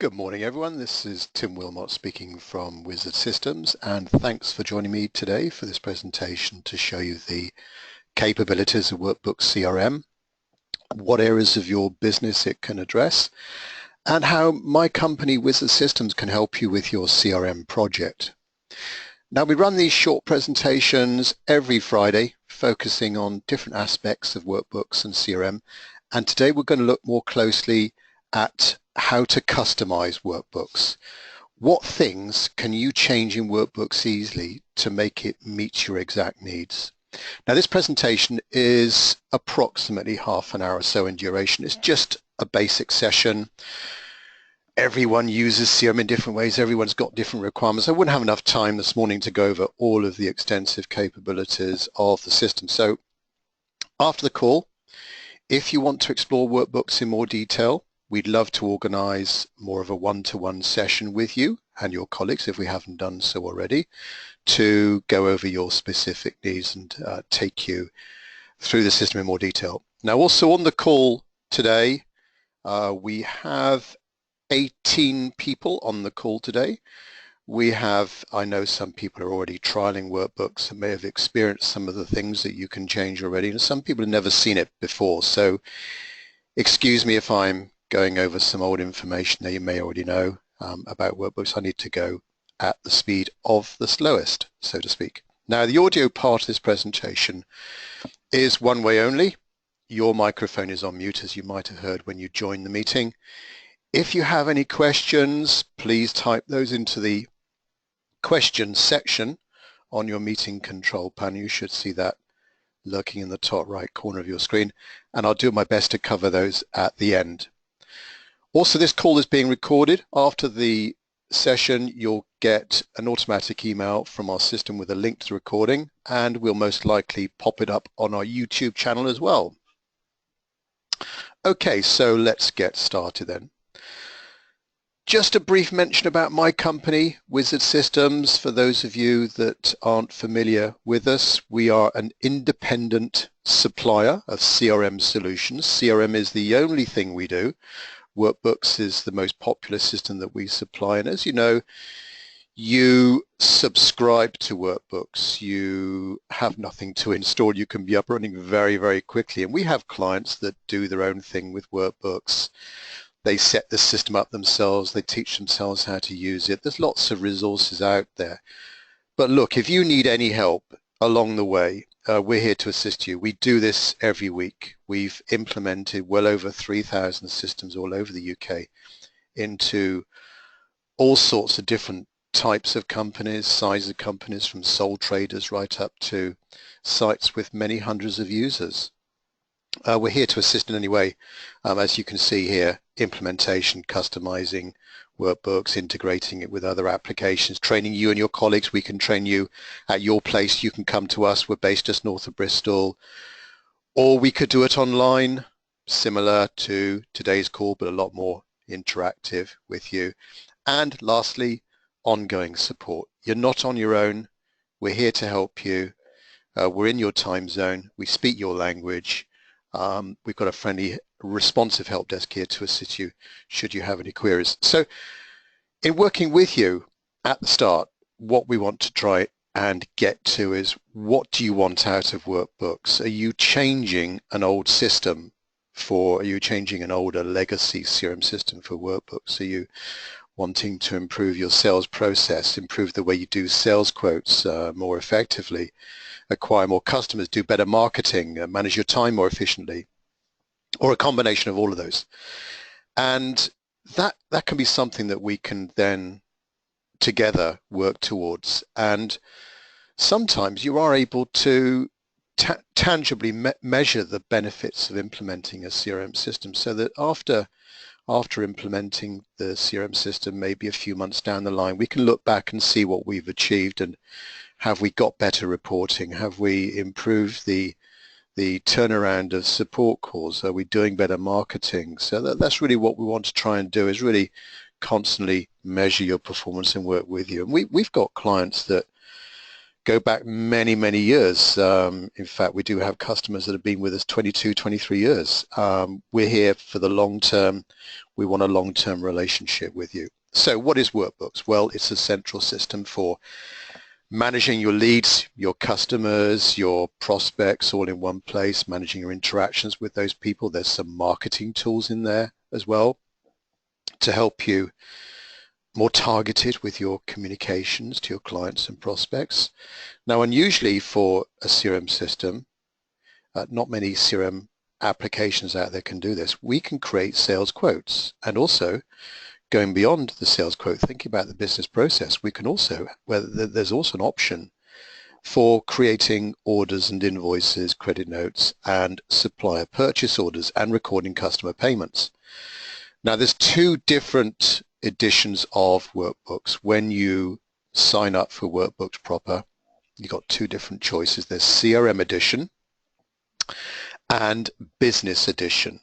Good morning, everyone. This is Tim Wilmot speaking from Wizard Systems, and thanks for joining me today for this presentation to show you the capabilities of Workbooks CRM, what areas of your business it can address, and how my company Wizard Systems can help you with your CRM project. Now, we run these short presentations every Friday, focusing on different aspects of Workbooks and CRM, and today we're going to look more closely at how to customize workbooks. What things can you change in workbooks easily to make it meet your exact needs? Now, this presentation is approximately half an hour or so in duration. It's just a basic session. Everyone uses CRM in different ways. Everyone's got different requirements. I wouldn't have enough time this morning to go over all of the extensive capabilities of the system. So after the call, if you want to explore workbooks in more detail, we'd love to organize more of a one-to-one session with you and your colleagues, if we haven't done so already, to go over your specific needs and take you through the system in more detail. Now, also on the call today, we have 18 people on the call today. I know some people are already trialing workbooks and may have experienced some of the things that you can change already, and some people have never seen it before. So excuse me if I'm going over some old information that you may already know about workbooks. I need to go at the speed of the slowest, so to speak. Now, the audio part of this presentation is one way only. Your microphone is on mute, as you might have heard when you joined the meeting. If you have any questions, please type those into the questions section on your meeting control panel. You should see that lurking in the top right corner of your screen, and I'll do my best to cover those at the end. Also, this call is being recorded. After the session, you'll get an automatic email from our system with a link to the recording, and we'll most likely pop it up on our YouTube channel as well. Okay, so let's get started then. Just a brief mention about my company, Wizard Systems. For those of you that aren't familiar with us, we are an independent supplier of CRM solutions. CRM is the only thing we do. Workbooks is the most popular system that we supply, and as you know, you subscribe to Workbooks. You have nothing to install. You can be up running very, very quickly, and we have clients that do their own thing with Workbooks. They set the system up themselves. They teach themselves how to use it. There's lots of resources out there. But look, if you need any help along the way, we're here to assist you. We do this every week. We've implemented well over 3,000 systems all over the UK into all sorts of different types of companies, sizes of companies, from sole traders right up to sites with many hundreds of users. We're here to assist in any way, as you can see here: implementation, customizing workbooks, integrating it with other applications, training you and your colleagues. We can train you at your place. You can come to us. We're based just north of Bristol, or we could do it online, similar to today's call, but a lot more interactive with you. And lastly, ongoing support. You're not on your own. We're here to help you. We're in your time zone. We speak your language. We've got a friendly, responsive help desk here to assist you should you have any queries. So in working with you at the start, what we want to try and get to is, what do you want out of workbooks? Are you changing an old system are you changing an older legacy CRM system for workbooks? Are you wanting to improve your sales process, improve the way you do sales quotes more effectively, acquire more customers, do better marketing, manage your time more efficiently, or a combination of all of those? And that can be something that we can then together work towards. And sometimes you are able to tangibly measure the benefits of implementing a CRM system, so that after implementing the CRM system, maybe a few months down the line, we can look back and see what we've achieved, and have we got better reporting? Have we improved the turnaround of support calls? Are we doing better marketing? So that's really what we want to try and do, is really constantly measure your performance and work with you. And we've got clients that go back many, many years. In fact, we do have customers that have been with us 22, 23 years. We're here for the long term. We want a long-term relationship with you. So what is Workbooks? Well, it's a central system for managing your leads, your customers, your prospects all in one place, managing your interactions with those people. There's some marketing tools in there as well to help you more targeted with your communications to your clients and prospects. Now, unusually for a CRM system, not many CRM applications out there can do this. We can create sales quotes, and also going beyond the sales quote, thinking about the business process, we can also, there's also an option for creating orders and invoices, credit notes, and supplier purchase orders, and recording customer payments. Now, there's two different editions of Workbooks. When you sign up for Workbooks proper, you've got two different choices. There's CRM edition and business edition.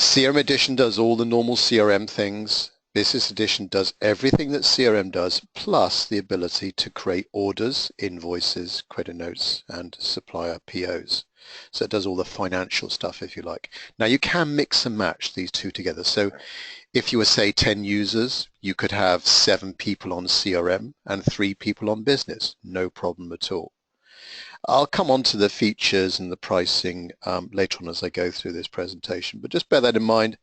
CRM edition does all the normal CRM things. Business edition does everything that CRM does, plus the ability to create orders, invoices, credit notes, and supplier POs. So it does all the financial stuff, if you like. Now, you can mix and match these two together. So if you were, say, 10 users, you could have 7 people on CRM and 3 people on business. No problem at all. I'll come on to the features and the pricing later on as I go through this presentation, but just bear that in mind.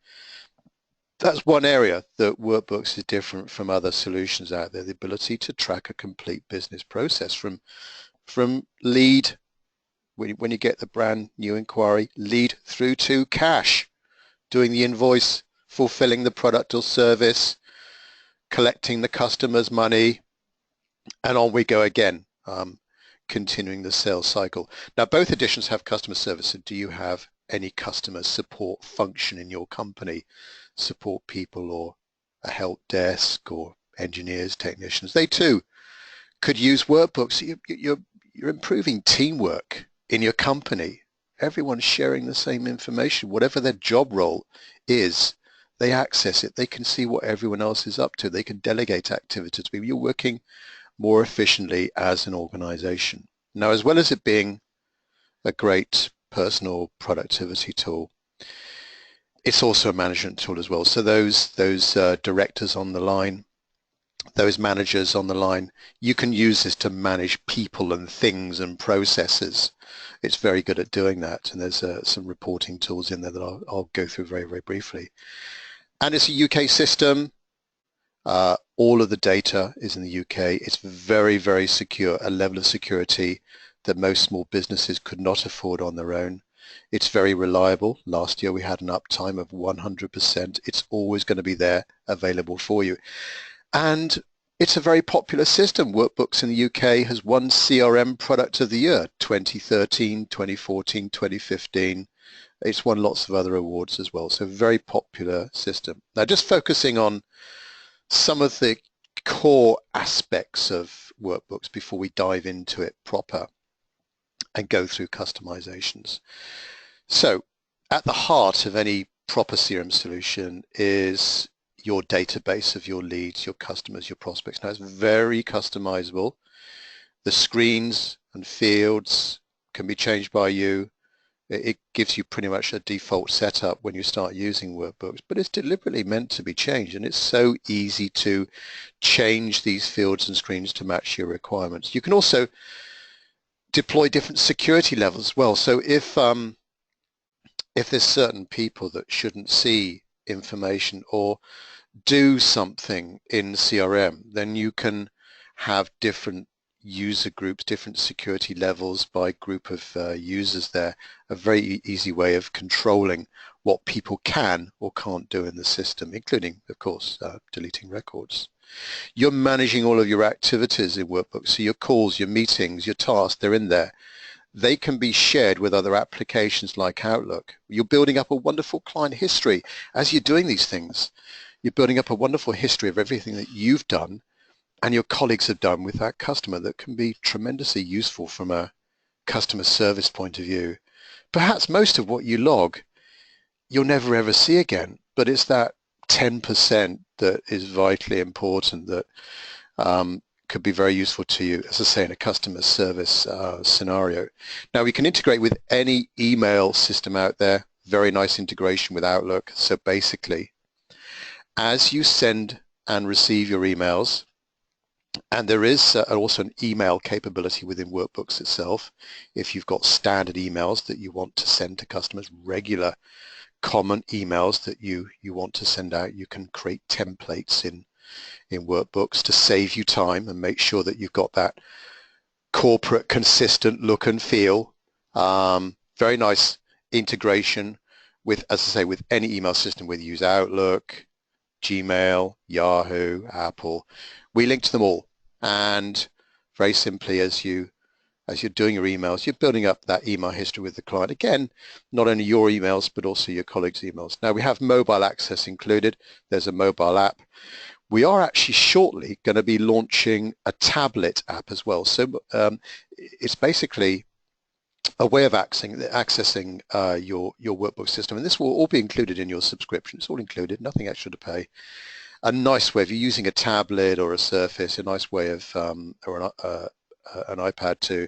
That's one area that Workbooks is different from other solutions out there, the ability to track a complete business process from lead, when you get the brand new inquiry, lead through to cash, doing the invoice, fulfilling the product or service, collecting the customer's money, and on we go again. Continuing the sales cycle. Now, both editions have customer service. So do you have any customer support function in your company? Support people or a help desk or engineers, technicians. They too could use Workbooks. You're improving teamwork in your company. Everyone's sharing the same information. Whatever their job role is, they access it. They can see what everyone else is up to. They can delegate activities. You're working more efficiently as an organization. Now, as well as it being a great personal productivity tool, it's also a management tool as well. So those directors on the line, those managers on the line, you can use this to manage people and things and processes. It's very good at doing that, and there's some reporting tools in there that I'll go through very, very briefly. And it's a UK system. All of the data is in the UK. It's very, very secure, a level of security that most small businesses could not afford on their own. It's very reliable. Last year we had an uptime of 100%. It's always going to be there, available for you. And it's a very popular system. Workbooks in the UK has won CRM Product of the Year, 2013, 2014, 2015. It's won lots of other awards as well. So very popular system. Now, just focusing on some of the core aspects of Workbooks before we dive into it proper and go through customizations. So at the heart of any proper CRM solution is your database of your leads, your customers, your prospects. Now, it's very customizable. The screens and fields can be changed by you. It gives you pretty much a default setup when you start using Workbooks, but it's deliberately meant to be changed, and it's so easy to change these fields and screens to match your requirements. You can also deploy different security levels as well. So if there's certain people that shouldn't see information or do something in CRM, then you can have different user groups, different security levels by group of users there. A very easy way of controlling what people can or can't do in the system, including, of course, deleting records. You're managing all of your activities in Workbooks, so your calls, your meetings, your tasks, they're in there. They can be shared with other applications like Outlook. You're building up a wonderful client history. As you're doing these things, you're building up a wonderful history of everything that you've done and your colleagues have done with that customer that can be tremendously useful from a customer service point of view. Perhaps most of what you log, you'll never ever see again, but it's that 10% that is vitally important that could be very useful to you, as I say, in a customer service scenario. Now, we can integrate with any email system out there. Very nice integration with Outlook. So basically, as you send and receive your emails, and there is also an email capability within Workbooks itself. If you've got standard emails that you want to send to customers, regular common emails that you want to send out, you can create templates in Workbooks to save you time and make sure that you've got that corporate consistent look and feel. Very nice integration with, as I say, with any email system, whether you use Outlook, Gmail, Yahoo, Apple. We link to them all, and very simply, as you're doing your emails, you're building up that email history with the client. Again, not only your emails, but also your colleagues' emails. Now, we have mobile access included. There's a mobile app. We are actually shortly going to be launching a tablet app as well. So it's basically a way of accessing your Workbook system, and this will all be included in your subscription. It's all included, nothing extra to pay. A nice way, if you're using a tablet or a Surface, a nice way of, or an iPad to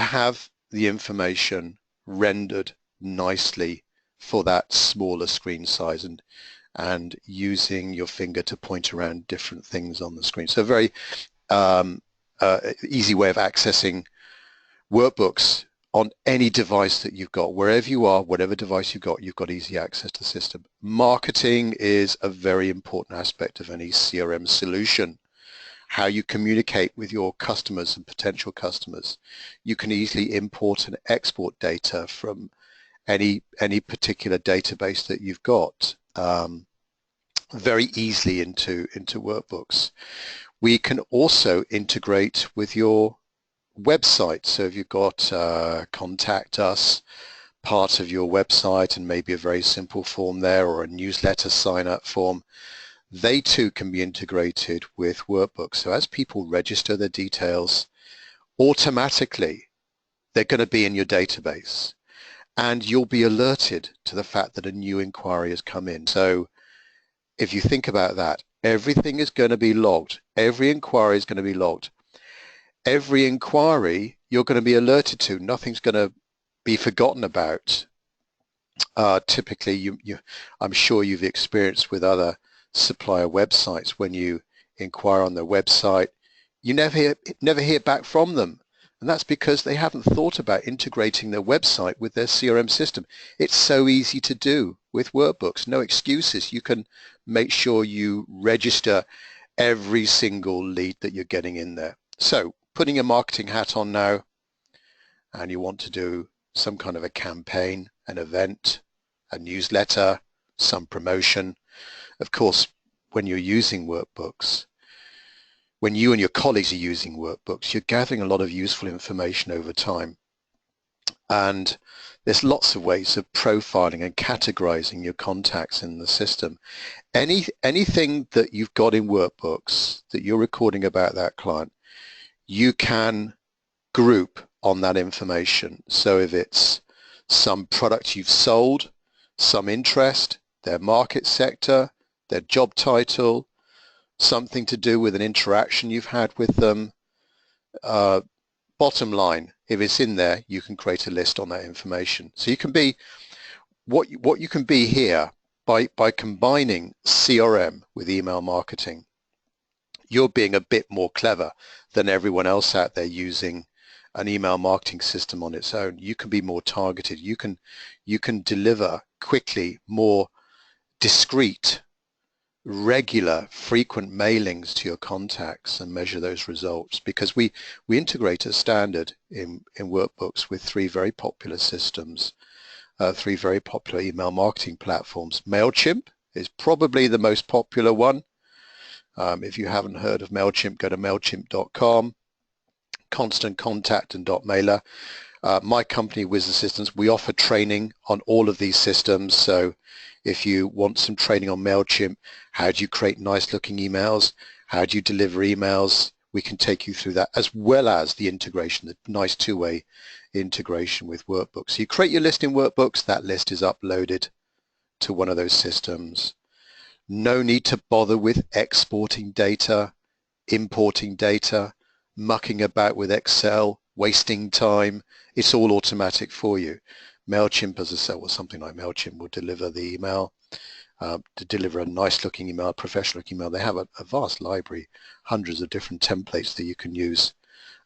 have the information rendered nicely for that smaller screen size, and using your finger to point around different things on the screen. So a very easy way of accessing Workbooks on any device that you've got. Wherever you are, whatever device you've got easy access to the system. Marketing is a very important aspect of any CRM solution. How you communicate with your customers and potential customers. You can easily import and export data from any particular database that you've got very easily into Workbooks. We can also integrate with your website. So if you've got contact us, part of your website, and maybe a very simple form there, or a newsletter sign up form, they too can be integrated with Workbooks. So as people register their details, automatically they're going to be in your database, and you'll be alerted to the fact that a new inquiry has come in. So if you think about that, everything is going to be logged. Every inquiry is going to be logged. Every inquiry you're going to be alerted to. Nothing's going to be forgotten about. Typically, I'm sure you've experienced with other supplier websites, when you inquire on their website, you never hear back from them. And that's because they haven't thought about integrating their website with their CRM system. It's so easy to do with Workbooks. No excuses. You can make sure you register every single lead that you're getting in there. So putting a marketing hat on now, and you want to do some kind of a campaign, an event, a newsletter, some promotion. Of course, when you're using Workbooks, when you and your colleagues are using Workbooks, you're gathering a lot of useful information over time. And there's lots of ways of profiling and categorizing your contacts in the system. Anything that you've got in Workbooks that you're recording about that client, you can group on that information. So if it's some product you've sold, some interest, their market sector, their job title, something to do with an interaction you've had with them, bottom line, if it's in there, you can create a list on that information. So you can be, what you can be here by combining CRM with email marketing, you're being a bit more clever than everyone else out there using an email marketing system on its own. You can be more targeted. You can deliver quickly more discrete, regular, frequent mailings to your contacts and measure those results, because we integrate a standard in Workbooks with three very popular systems, three very popular email marketing platforms. MailChimp is probably the most popular one. If you haven't heard of MailChimp, go to mailchimp.com. Constant Contact and .mailer. My company, Wiz Assistants, we offer training on all of these systems. So if you want some training on MailChimp, how do you create nice looking emails? How do you deliver emails? We can take you through that, as well as the integration, the nice two-way integration with Workbooks. So you create your list in Workbooks, that list is uploaded to one of those systems. No need to bother with exporting data. importing data, mucking about with Excel, wasting time. It's all automatic for you. MailChimp, as I said, well, something like MailChimp will deliver the email, to deliver a nice looking email, professional looking email. They have a vast library, hundreds of different templates that you can use,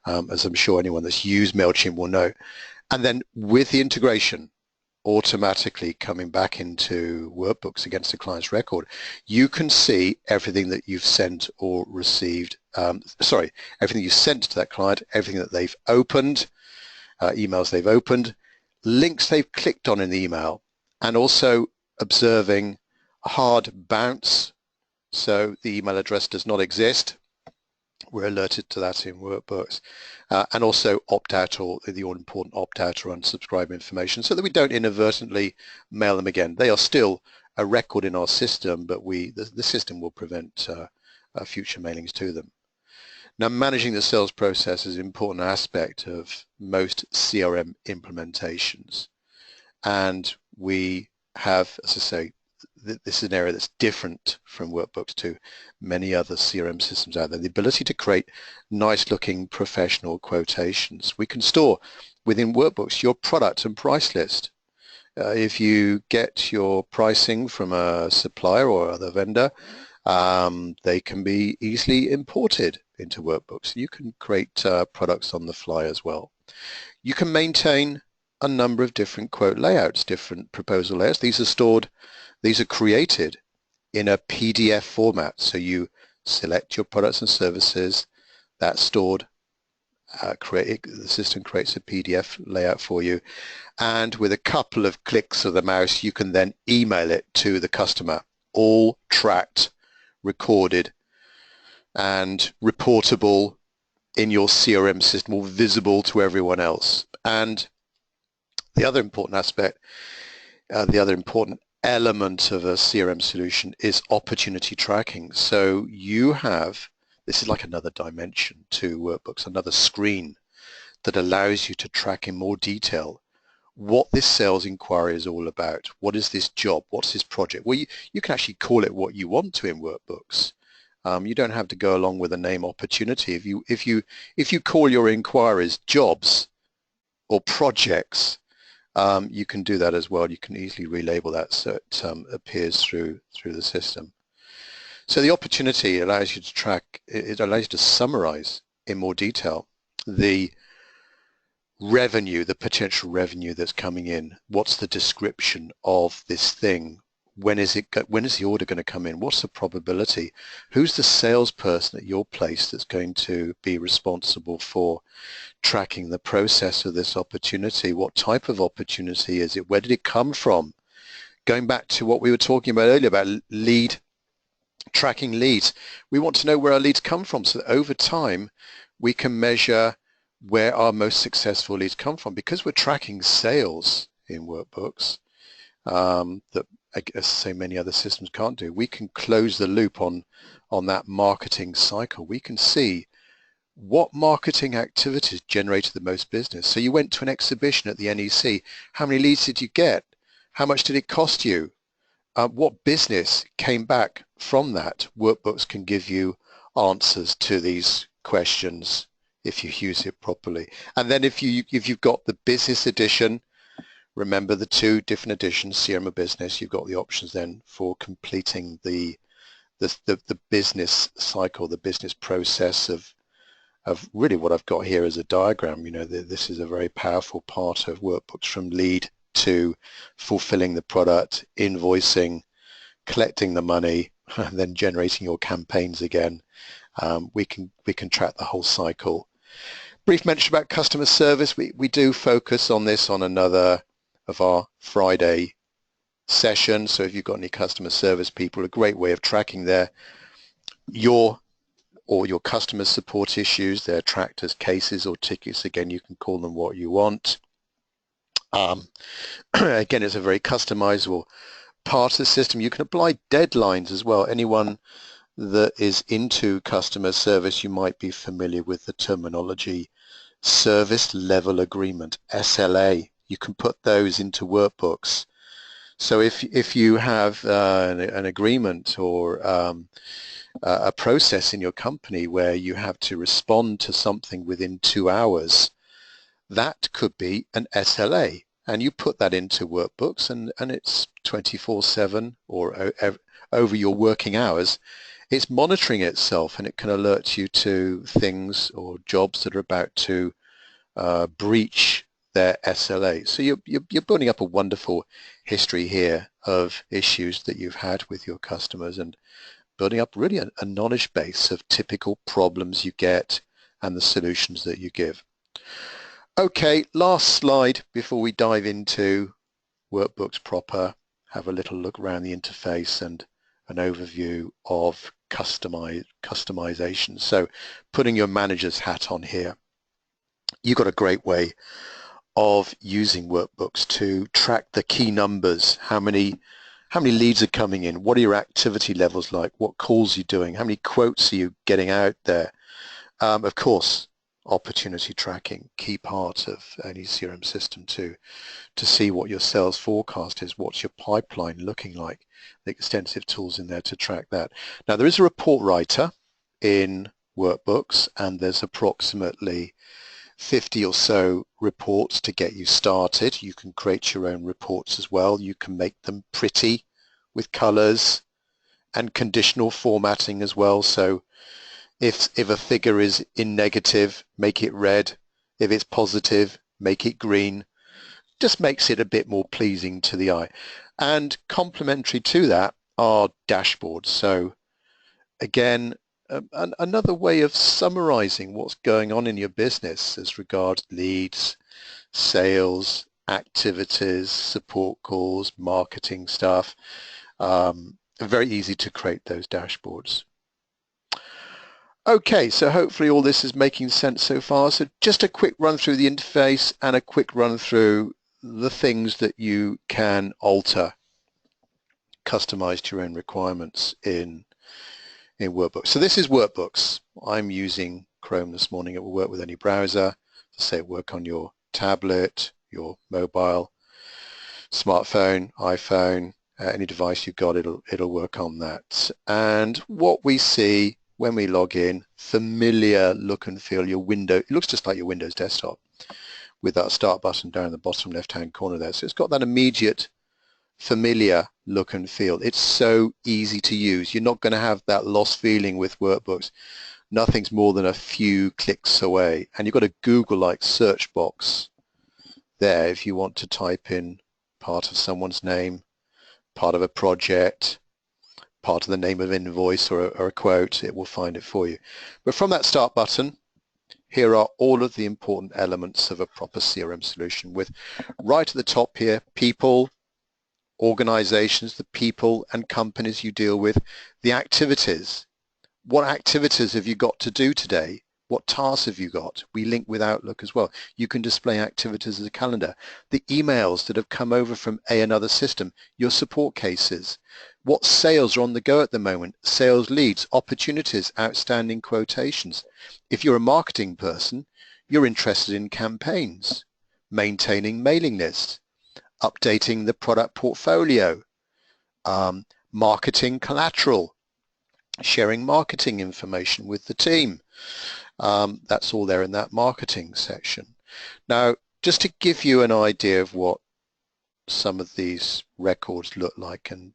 as I'm sure anyone that's used MailChimp will know. And then with the integration automatically coming back into Workbooks against the client's record, you can see everything that you've sent or received, everything you sent to that client, everything that they've opened, emails they've opened, links they've clicked on in the email, and also observing hard bounce, so the email address does not exist. We're alerted to that in Workbooks, and also opt-out, or the all-important opt-out or unsubscribe information, so that we don't inadvertently mail them again. They are still a record in our system, but the system will prevent future mailings to them. Now, managing the sales process is an important aspect of most CRM implementations, and we have, as I say, this is an area that's different from Workbooks to many other CRM systems out there. The ability to create nice looking professional quotations. We can store within Workbooks your product and price list. If you get your pricing from a supplier or other vendor, they can be easily imported into Workbooks. You can create products on the fly as well. You can maintain a number of different quote layouts, different proposal layouts. These are created in a PDF format. So you select your products and services, that's stored, the system creates a PDF layout for you, and with a couple of clicks of the mouse you can then email it to the customer, all tracked, recorded and reportable in your CRM system, all visible to everyone else. And the other important aspect, the other important element of a CRM solution is opportunity tracking. So you have, this is like another dimension to Workbooks, another screen that allows you to track in more detail what this sales inquiry is all about. What is this job? What's this project? Well, you can actually call it what you want to in Workbooks. You don't have to go along with the name opportunity. If you call your inquiries jobs or projects, you can do that as well. You can easily relabel that so it appears through the system. So the opportunity allows you to track, it allows you to summarize in more detail the revenue, the potential revenue that's coming in. What's the description of this thing? When is the order going to come in? What's the probability? Who's the salesperson at your place that's going to be responsible for tracking the process of this opportunity? What type of opportunity is it? Where did it come from? Going back to what we were talking about earlier about tracking leads, we want to know where our leads come from so that over time we can measure where our most successful leads come from. Because we're tracking sales in Workbooks, that as so many other systems can't do, we can close the loop on that marketing cycle. We can see what marketing activities generated the most business. So you went to an exhibition at the NEC. How many leads did you get? How much did it cost you? What business came back from that? Workbooks can give you answers to these questions if you use it properly. And then if you've got the business edition, remember the two different editions, CRM or business, you've got the options then for completing the business cycle, the business process of really what I've got here as a diagram. You know, this is a very powerful part of Workbooks, from lead to fulfilling the product, invoicing, collecting the money, and then generating your campaigns again. We can track the whole cycle. Brief mention about customer service. We do focus on this on another of our Friday sessions. So if you've got any customer service people, a great way of tracking your customer support issues, they're tracked as cases or tickets. Again, you can call them what you want. Again, it's a very customizable part of the system. You can apply deadlines as well. Anyone that is into customer service, you might be familiar with the terminology service level agreement, SLA. You can put those into Workbooks So if you have an agreement or a process in your company where you have to respond to something within 2 hours, that could be an SLA. And you put that into workbooks and it's 24/7 or over your working hours. It's monitoring itself and it can alert you to things or jobs that are about to breach their SLA. So you're building up a wonderful history here of issues that you've had with your customers and building up really a knowledge base of typical problems you get and the solutions that you give. Okay, last slide before we dive into workbooks proper, have a little look around the interface and an overview of customisations. So putting your manager's hat on here, you've got a great way of using workbooks to track the key numbers. How many leads are coming in? What are your activity levels like? What calls are you doing? How many quotes are you getting out there? Of course, opportunity tracking, key part of any CRM system to see what your sales forecast is, what's your pipeline looking like, the extensive tools in there to track that. Now there is a report writer in workbooks and there's approximately 50 or so reports to get you started. You can create your own reports as well. You can make them pretty with colors and conditional formatting as well. So if a figure is in negative, make it red. If it's positive, make it green. Just makes it a bit more pleasing to the eye. And complementary to that are dashboards. So again, another way of summarizing what's going on in your business as regards leads, sales, activities, support calls, marketing stuff. Very easy to create those dashboards. Okay, so hopefully all this is making sense so far. So just a quick run through the interface and a quick run through the things that you can alter, customize to your own requirements in Workbooks. So this is Workbooks. I'm using Chrome this morning. It will work with any browser. Say it work on your tablet, your mobile, smartphone, iPhone, any device you've got, it'll work on that. And what we see when we log in, familiar look and feel. Your window, it looks just like your Windows desktop with that start button down in the bottom left-hand corner there. So it's got that immediate familiar look and feel. It's so easy to use. You're not going to have that lost feeling with workbooks. Nothing's more than a few clicks away. And you've got a Google-like search box there if you want to type in part of someone's name, part of a project, part of the name of an invoice or a quote, it will find it for you. But from that start button, here are all of the important elements of a proper CRM solution with right at the top here, people, organizations, the people and companies you deal with, the activities. What activities have you got to do today? What tasks have you got? We link with Outlook as well. You can display activities as a calendar. The emails that have come over from another system, your support cases, what sales are on the go at the moment, sales leads, opportunities, outstanding quotations. If you're a marketing person, you're interested in campaigns, maintaining mailing lists, updating the product portfolio, marketing collateral, sharing marketing information with the team. That's all there in that marketing section. Now, just to give you an idea of what some of these records look like, and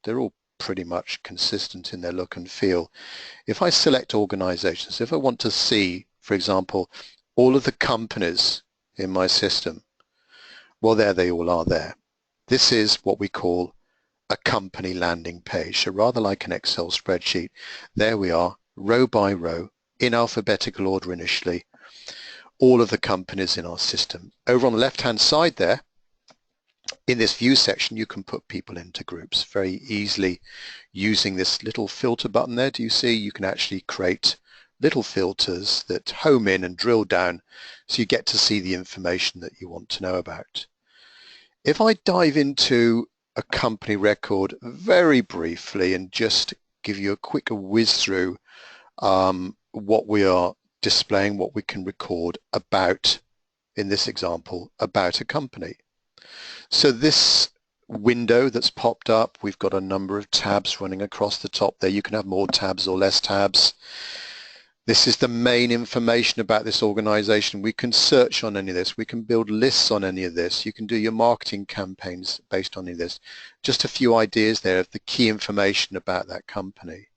they're all pretty much consistent in their look and feel. If I select organizations, if I want to see, for example, all of the companies in my system, well, there they all are there. This is what we call a company landing page. So rather like an Excel spreadsheet, there we are, row by row, in alphabetical order initially, all of the companies in our system. Over on the left-hand side there, in this view section, you can put people into groups very easily using this little filter button there. Do you see? You can actually create little filters that home in and drill down so you get to see the information that you want to know about. If I dive into a company record very briefly and just give you a quick whiz through what we are displaying, what we can record about, in this example, about a company. So this window that's popped up. We've got a number of tabs running across the top there. You can have more tabs or less tabs. This is the main information about this organization. We can search on any of this. We can build lists on any of this. You can do your marketing campaigns based on any of this. Just a few ideas there of the key information about that company.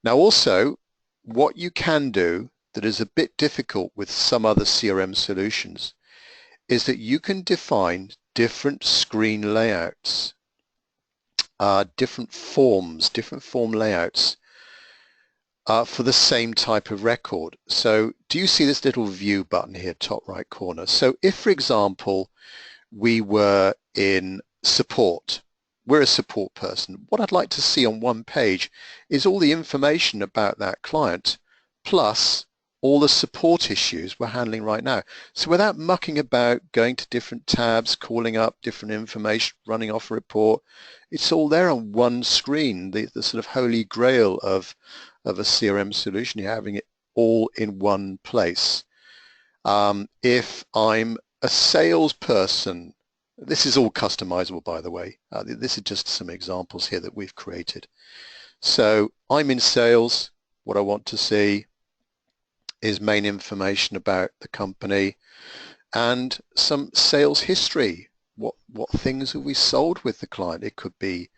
Now also, what you can do that is a bit difficult with some other CRM solutions is that you can define different screen layouts, different form layouts for the same type of record. So do you see this little view button here, top right corner? So if, for example, we were in support, we're a support person, what I'd like to see on one page is all the information about that client plus all the support issues we're handling right now. So without mucking about, going to different tabs, calling up different information, running off a report, it's all there on one screen, the sort of holy grail of a CRM solution. You're having it all in one place. If I'm a salesperson, this is all customizable, by the way. This is just some examples here that we've created. So I'm in sales. What I want to see is main information about the company and some sales history. What things have we sold with the client? It could be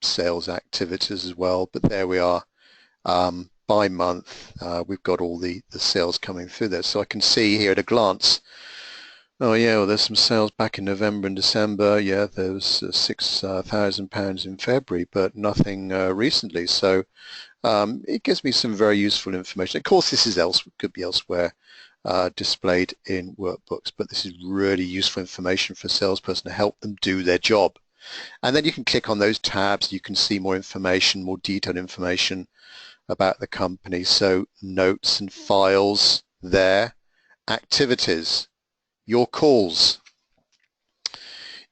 sales activities as well, but there we are. By month, we've got all the sales coming through there. So I can see here at a glance, oh yeah, well, there's some sales back in November and December. Yeah, there was £6,000 in February, but nothing recently. So it gives me some very useful information. Of course, this is could be elsewhere displayed in workbooks, but this is really useful information for a salesperson to help them do their job. And then you can click on those tabs. You can see more information, more detailed information about the company. So notes and files there, activities, your calls,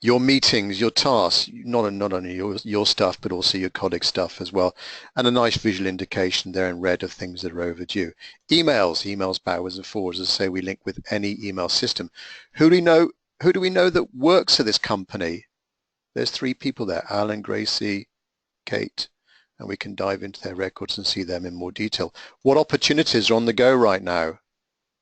your meetings, your tasks, not only your stuff, but also your colleagues' stuff as well. And a nice visual indication there in red of things that are overdue. Emails backwards and forwards. As I say, we link with any email system. Who do we know that works at this company? There's 3 people there, Alan, Gracie, Kate, and we can dive into their records and see them in more detail. What opportunities are on the go right now?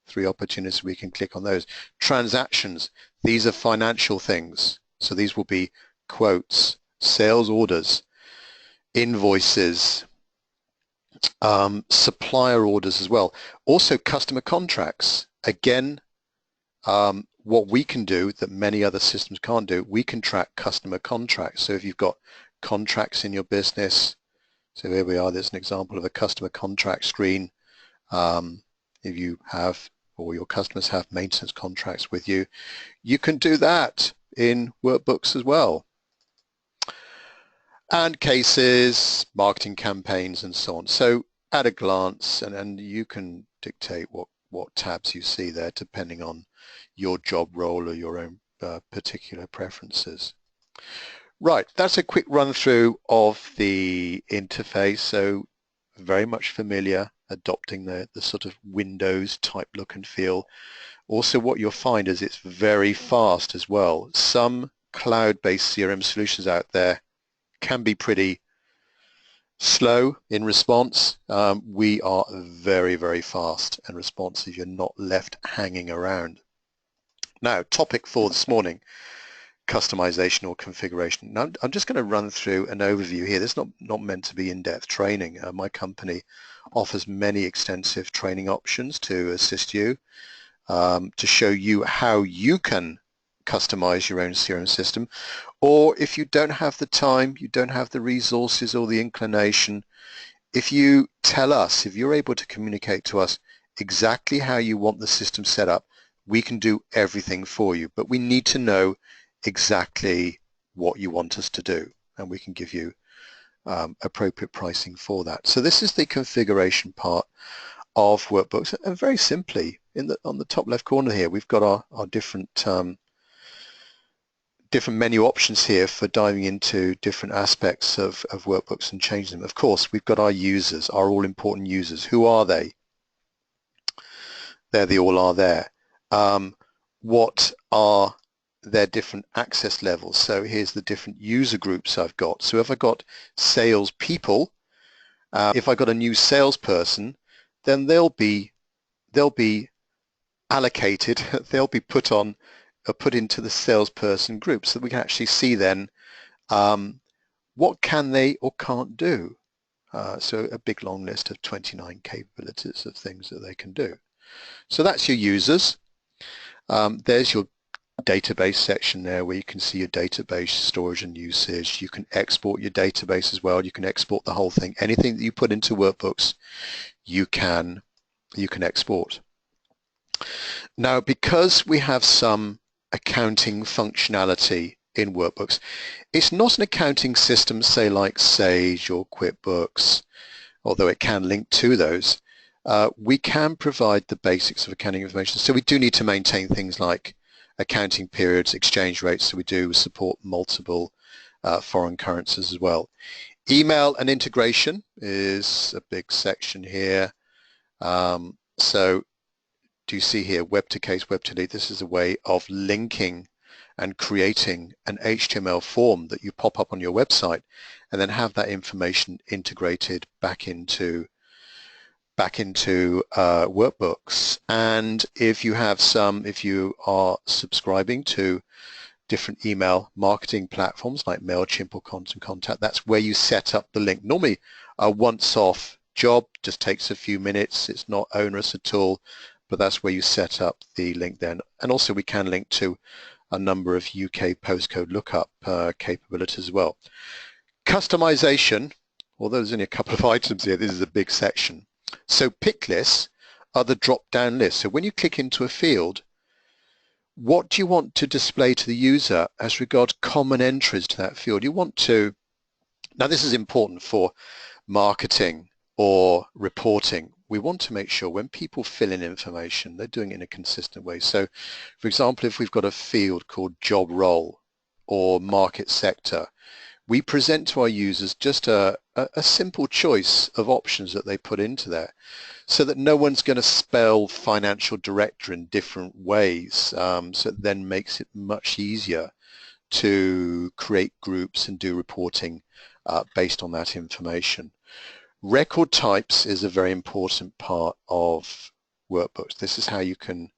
3 opportunities, we can click on those. Transactions, these are financial things. So these will be quotes, sales orders, invoices, supplier orders as well. Also customer contracts. Again, what we can do that many other systems can't do, we can track customer contracts. So if you've got contracts in your business, so here we are, there's an example of a customer contract screen. If you have, or your customers have maintenance contracts with you, you can do that in workbooks as well. And cases, marketing campaigns, and so on. So at a glance, and you can dictate what tabs you see there depending on your job role or your own particular preferences. Right, that's a quick run through of the interface. So very much familiar, adopting the sort of Windows type look and feel. Also what you'll find is it's very fast as well. Some cloud-based CRM solutions out there can be pretty slow in response. We are very, very fast and responsive. You're not left hanging around. Now, topic for this morning, customization or configuration. Now, I'm just going to run through an overview here. This is not meant to be in-depth training. My company offers many extensive training options to assist you, to show you how you can customize your own CRM system. Or if you don't have the time, you don't have the resources or the inclination, if you tell us, if you're able to communicate to us exactly how you want the system set up, we can do everything for you. But we need to know exactly what you want us to do, and we can give you appropriate pricing for that. So this is the configuration part of workbooks, and very simply on the top left corner here we've got our different menu options here for diving into different aspects of workbooks and changing them. Of course, we've got our users, our all-important users. Who are they? There they all are there. What are their different access levels. So here's the different user groups I've got. So if I've got sales people, if I got a new salesperson, then they'll be allocated, they'll be put into the salesperson group, so that we can actually see then what can they or can't do. So a big long list of 29 capabilities of things that they can do. So that's your users. There's your database section there, where you can see your database storage and usage. You can export your database as well. You can export the whole thing. Anything that you put into Workbooks, you can export. Now, because we have some accounting functionality in Workbooks, it's not an accounting system, say like Sage or QuickBooks, although it can link to those. We can provide the basics of accounting information. So we do need to maintain things like accounting periods, exchange rates, so we do support multiple foreign currencies as well. Email and integration is a big section here. So do you see here, web to case, web to lead? This is a way of linking and creating an HTML form that you pop up on your website and then have that information integrated back into Workbooks. And if you are subscribing to different email marketing platforms like MailChimp or Constant Contact, that's where you set up the link. Normally a once-off job, just takes a few minutes, it's not onerous at all, but that's where you set up the link then. And also we can link to a number of UK postcode lookup capabilities as well. Customization, although there's only a couple of items here, this is a big section. So pick lists are the drop-down lists. So when you click into a field, what do you want to display to the user as regards common entries to that field? You want to, now this is important for marketing or reporting. We want to make sure when people fill in information, they're doing it in a consistent way. So for example, if we've got a field called job role or market sector, we present to our users just a simple choice of options that they put into there, so that no one's going to spell financial director in different ways. So it then makes it much easier to create groups and do reporting based on that information. Record types is a very important part of Workbooks. This is how you can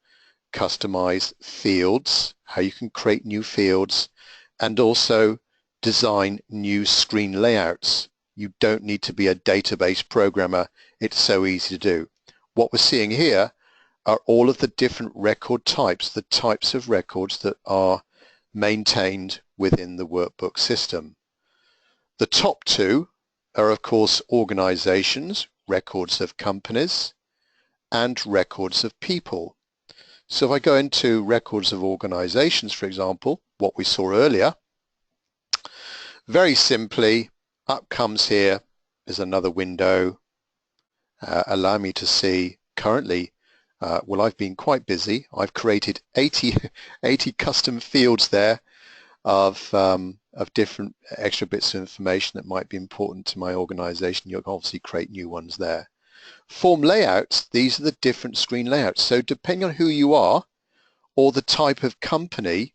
customize fields, how you can create new fields, and also design new screen layouts. You don't need to be a database programmer. It's so easy to do. What we're seeing here are all of the different record types, the types of records that are maintained within the Workbook system. The top two are, of course, organizations, records of companies, and records of people. So if I go into records of organizations, for example, what we saw earlier, very simply, up comes here is another window, allow me to see currently, well, I've been quite busy. I've created 80 custom fields there of different extra bits of information that might be important to my organization. You'll obviously create new ones there. Form layouts, these are the different screen layouts. So depending on who you are or the type of company,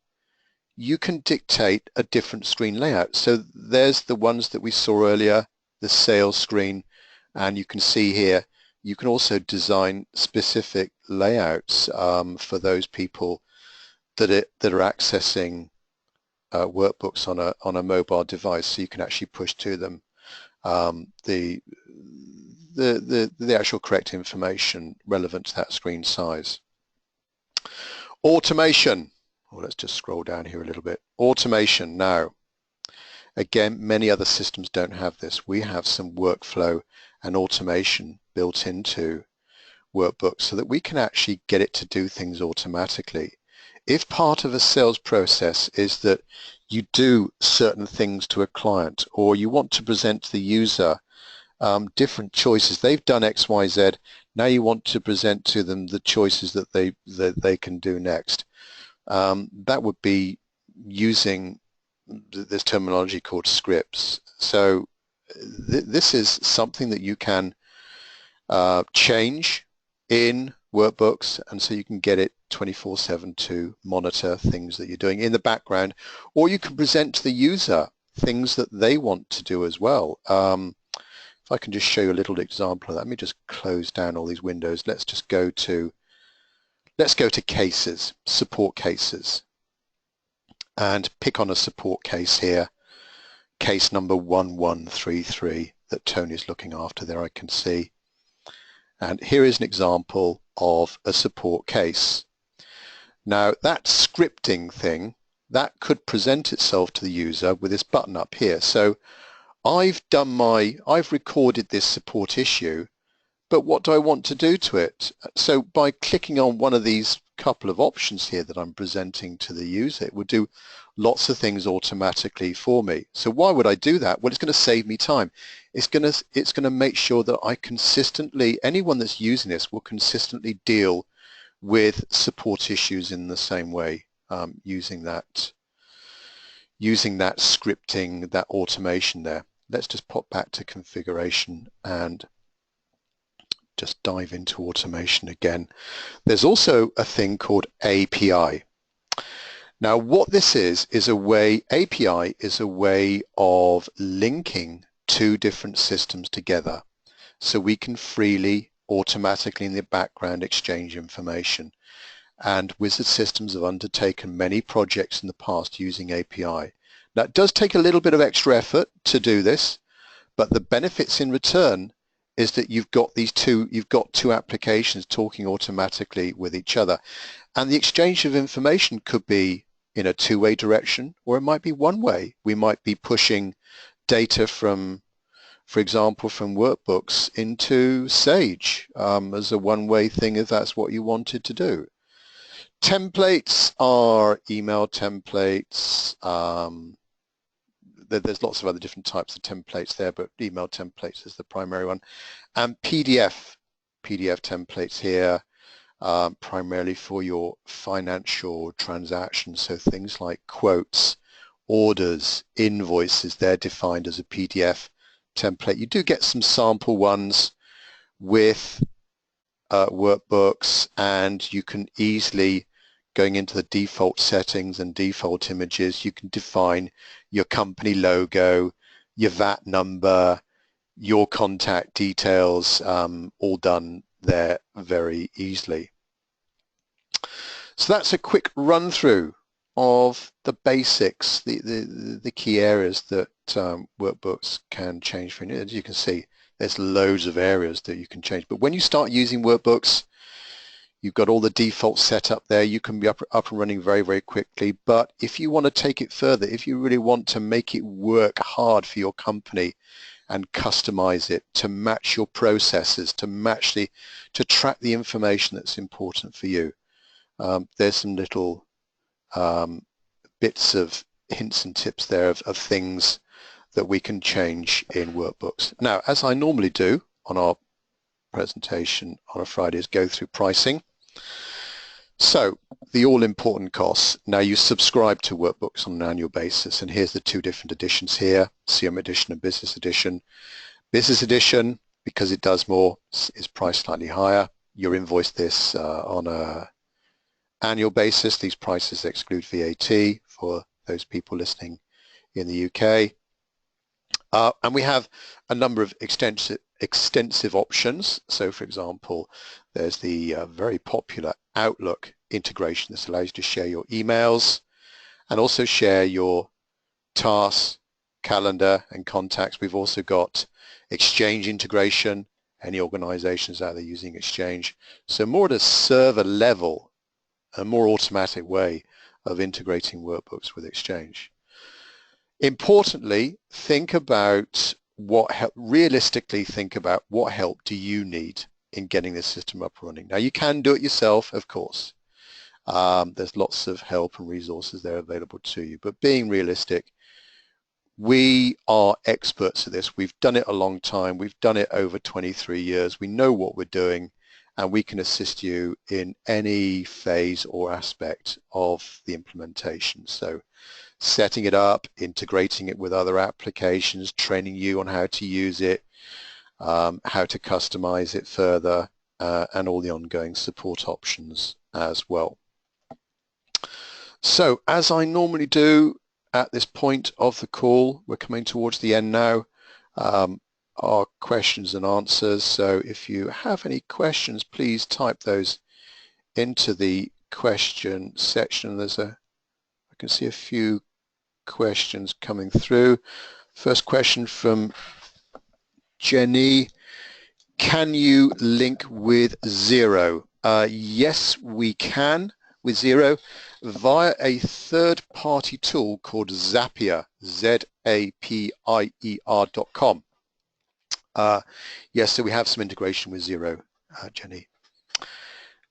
you can dictate a different screen layout. So there's the ones that we saw earlier, the sales screen, and you can see here, you can also design specific layouts for those people that are accessing Workbooks on a mobile device, so you can actually push to them the actual correct information relevant to that screen size. Automation. Well, let's just scroll down here a little bit. Automation. Now, again, many other systems don't have this. We have some workflow and automation built into Workbooks so that we can actually get it to do things automatically. If part of a sales process is that you do certain things to a client, or you want to present to the user different choices, they've done X, Y, Z, now you want to present to them the choices that they can do next. That would be using this terminology called scripts. So this is something that you can change in Workbooks, and so you can get it 24/7 to monitor things that you're doing in the background, or you can present to the user things that they want to do as well. If I can just show you a little example of that. Let me just close down all these windows. Let's go to cases, support cases, and pick on a support case here, case number 1133 that Tony's looking after there, I can see. And here is an example of a support case. Now that scripting thing, that could present itself to the user with this button up here. So I've recorded this support issue, but what do I want to do to it? So by clicking on one of these couple of options here that I'm presenting to the user, it would do lots of things automatically for me. So why would I do that? Well, it's going to save me time. It's going to make sure that I consistently, anyone that's using this will consistently deal with support issues in the same way, using that scripting, that automation there. Let's just pop back to configuration and just dive into automation again. There's also a thing called API. Now what this is a way, API is a way of linking two different systems together so we can freely, automatically in the background exchange information. And Wizard Systems have undertaken many projects in the past using API. Now it does take a little bit of extra effort to do this, but the benefits in return is that you've got two applications talking automatically with each other, and the exchange of information could be in a two-way direction, or it might be one way. We might be pushing data from, for example, from Workbooks into Sage as a one-way thing if that's what you wanted to do. Templates are email templates. There's lots of other different types of templates there, but email templates is the primary one. And PDF templates here, primarily for your financial transactions. So things like quotes, orders, invoices, they're defined as a PDF template. You do get some sample ones with Workbooks, and you can easily, going into the default settings and default images, you can define your company logo, your VAT number, your contact details, all done there very easily. So that's a quick run through of the basics, the key areas that Workbooks can change for you. As you can see, there's loads of areas that you can change. But when you start using Workbooks, you've got all the defaults set up there. You can be up and running very, very quickly. But if you want to take it further, if you really want to make it work hard for your company and customize it to match your processes, to track the information that's important for you, there's some little bits of hints and tips there of things that we can change in Workbooks. Now, as I normally do on our presentation on a Friday, is go through pricing. So the all-important costs. Now you subscribe to Workbooks on an annual basis, and here's the two different editions here, CRM edition and business edition. Business edition, because it does more, is priced slightly higher. You're invoiced this on a annual basis. These prices exclude VAT for those people listening in the UK. And we have a number of extensive options. So for example, there's the very popular Outlook integration. This allows you to share your emails and also share your tasks, calendar and contacts. We've also got Exchange integration, any organizations out there using Exchange. So more at a server level, a more automatic way of integrating Workbooks with Exchange. Importantly, realistically think about what help do you need in getting this system up and running. Now you can do it yourself, of course. There's lots of help and resources there available to you, but being realistic, we are experts at this. We've done it a long time. We've done it over 23 years. We know what we're doing, and we can assist you in any phase or aspect of the implementation. So setting it up, integrating it with other applications, training you on how to use it, how to customize it further, and all the ongoing support options as well. So as I normally do at this point of the call, we're coming towards the end now, are questions and answers. So if you have any questions, please type those into the question section. I can see a few questions coming through. First question from Jenny. Can you link with Xero? Yes, we can with Xero via a third-party tool called Zapier, ZAPIER.com. Yes, so we have some integration with Xero, Jenny.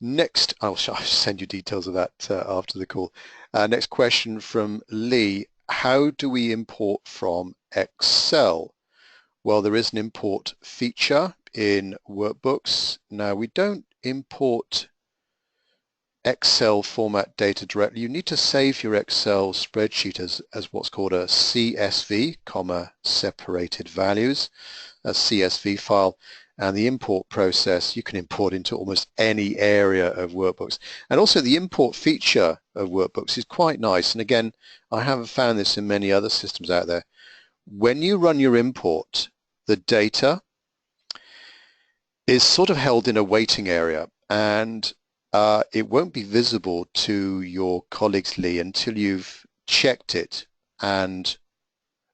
Next, I'll send you details of that after the call. Next question from Lee. How do we import from Excel? Well, there is an import feature in Workbooks. Now, we don't import Excel format data directly. You need to save your Excel spreadsheet as what's called a CSV, separated values, a CSV file. And the import process, you can import into almost any area of Workbooks. And also the import feature of Workbooks is quite nice. And again, I haven't found this in many other systems out there. When you run your import, the data is sort of held in a waiting area, and it won't be visible to your colleagues, Lee, until you've checked it and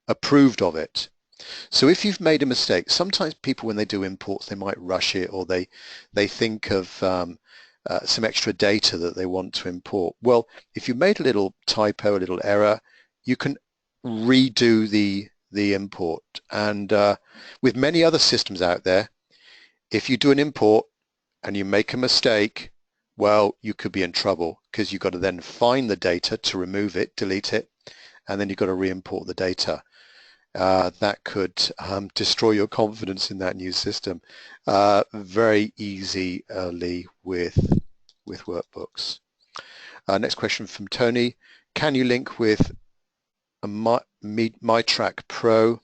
approved of it. So if you've made a mistake, sometimes people when they do imports, they might rush it, or they think of some extra data that they want to import. Well, if you made a little typo, a little error, you can redo the import. And with many other systems out there, if you do an import and you make a mistake, well, you could be in trouble because you've got to then find the data to remove it, delete it, and then you've got to re-import the data. That could destroy your confidence in that new system. Very easy, Lee, with Workbooks. Next question from Tony. Can you link with MyTrack Pro?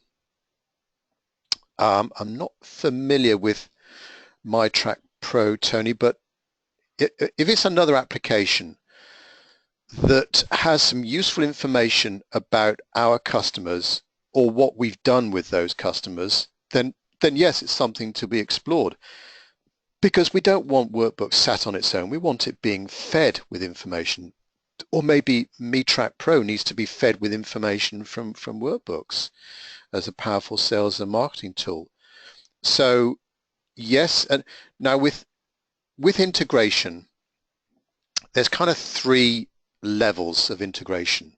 I'm not familiar with MyTrack Pro, Tony, but if it's another application that has some useful information about our customers or what we've done with those customers, then yes, it's something to be explored, because we don't want Workbooks sat on its own. We want it being fed with information. Or maybe MyTrack Pro needs to be fed with information from Workbooks as a powerful sales and marketing tool. So yes, and now with integration, there's kind of 3 levels of integration.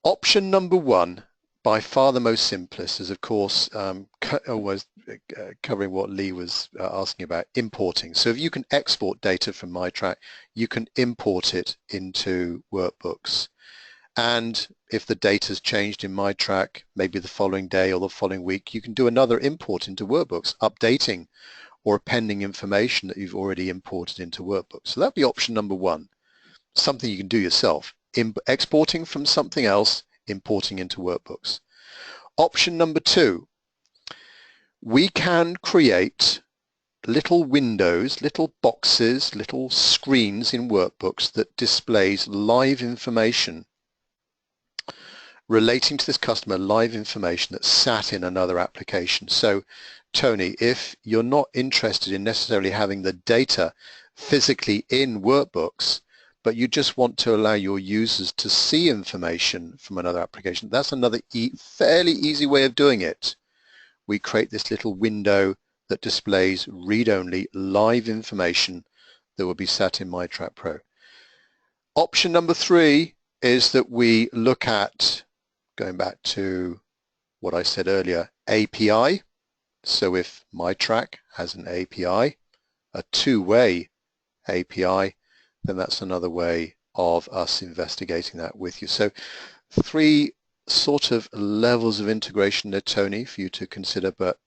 Option number 1, by far the most simplest, is of course almost covering what Lee was asking about, importing. So if you can export data from MyTrack, you can import it into Workbooks. And if the data's changed in MyTrack, maybe the following day or the following week, you can do another import into Workbooks, updating or appending information that you've already imported into Workbooks. So that'd be option number 1, something you can do yourself, exporting from something else, importing into Workbooks. Option number 2, we can create little windows, little boxes, little screens in Workbooks that displays live information relating to this customer, live information that's sat in another application. So Tony, if you're not interested in necessarily having the data physically in Workbooks, but you just want to allow your users to see information from another application, that's another fairly easy way of doing it. We create this little window that displays read-only live information that will be sat in MyTrack Pro. Option number 3 is that we look at, going back to what I said earlier, API. So if MyTrack has an API, a two-way API, then that's another way of us investigating that with you. So 3 sort of levels of integration there, Tony, for you to consider, but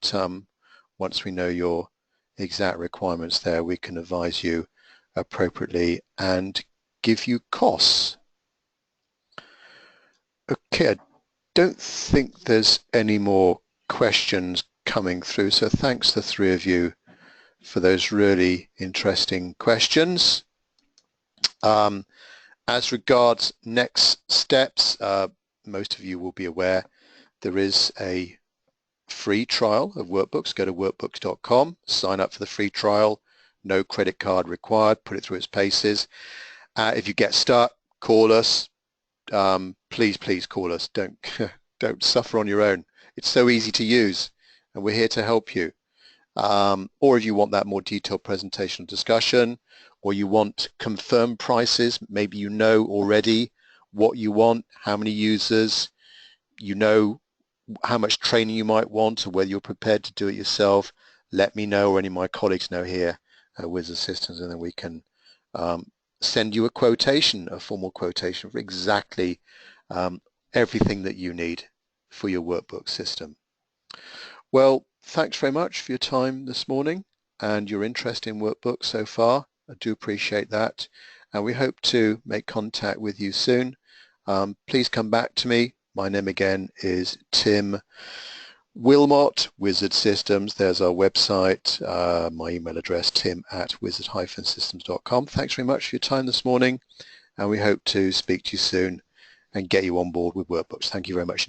once we know your exact requirements there, we can advise you appropriately and give you costs. Okay, I don't think there's any more questions coming through, so thanks the 3 of you for those really interesting questions. As regards next steps, most of you will be aware there is a free trial of Workbooks. Go to workbooks.com, sign up for the free trial, no credit card required, put it through its paces. If you get stuck, call us. Please call us. Don't suffer on your own. It's so easy to use, and we're here to help you. Or if you want that more detailed presentation discussion, or you want confirmed prices, maybe you know already what you want, how many users, you know how much training you might want, or whether you're prepared to do it yourself, let me know, or any of my colleagues know here with Systems, and then we can send you a quotation, a formal quotation for exactly everything that you need for your workbook system. Well, thanks very much for your time this morning and your interest in Workbooks so far. I do appreciate that, and we hope to make contact with you soon. Please come back to me. My name again is Tim Wilmot, Wizard Systems. There's our website, my email address, tim@wizard-systems.com. Thanks very much for your time this morning, and we hope to speak to you soon and get you on board with Workbooks. Thank you very much.